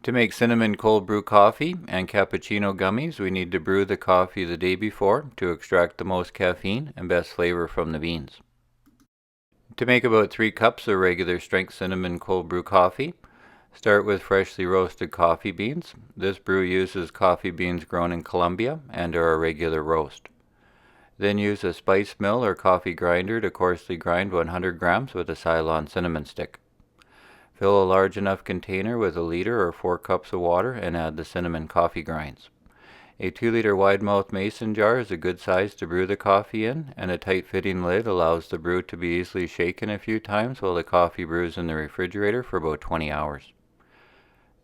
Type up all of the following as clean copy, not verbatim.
To make cinnamon cold brew coffee and cappuccino gummies, we need to brew the coffee the day before to extract the most caffeine and best flavor from the beans. To make about 3 cups of regular strength cinnamon cold brew coffee, start with freshly roasted coffee beans. This brew uses coffee beans grown in Colombia and are a regular roast. Then use a spice mill or coffee grinder to coarsely grind 100 grams with a Ceylon cinnamon stick. Fill a large enough container with 1 liter or 4 cups of water and add the cinnamon coffee grinds. A 2-liter wide-mouth mason jar is a good size to brew the coffee in, and a tight-fitting lid allows the brew to be easily shaken a few times while the coffee brews in the refrigerator for about 20 hours.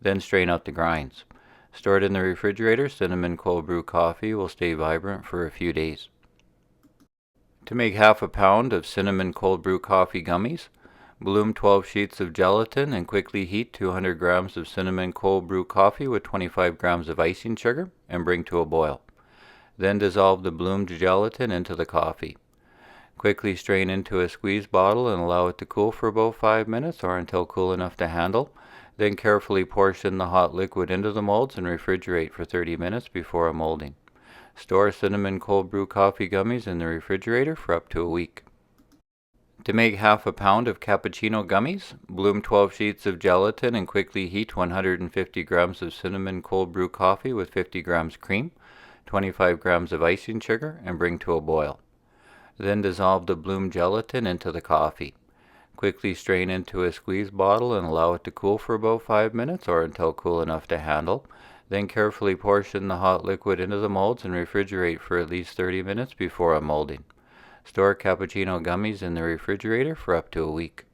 Then strain out the grinds. Stored in the refrigerator, cinnamon cold brew coffee will stay vibrant for a few days. To make half a pound of cinnamon cold brew coffee gummies, bloom 12 sheets of gelatin and quickly heat 200 grams of cinnamon cold brew coffee with 25 grams of icing sugar and bring to a boil. Then dissolve the bloomed gelatin into the coffee. Quickly strain into a squeeze bottle and allow it to cool for about 5 minutes or until cool enough to handle. Then carefully portion the hot liquid into the molds and refrigerate for 30 minutes before molding. Store cinnamon cold brew coffee gummies in the refrigerator for up to a week. To make half a pound of cappuccino gummies, bloom 12 sheets of gelatin and quickly heat 150 grams of cinnamon cold brew coffee with 50 grams cream, 25 grams of icing sugar, and bring to a boil. Then dissolve the bloomed gelatin into the coffee. Quickly strain into a squeeze bottle and allow it to cool for about 5 minutes or until cool enough to handle. Then carefully portion the hot liquid into the molds and refrigerate for at least 30 minutes before molding. Store cappuccino gummies in the refrigerator for up to a week.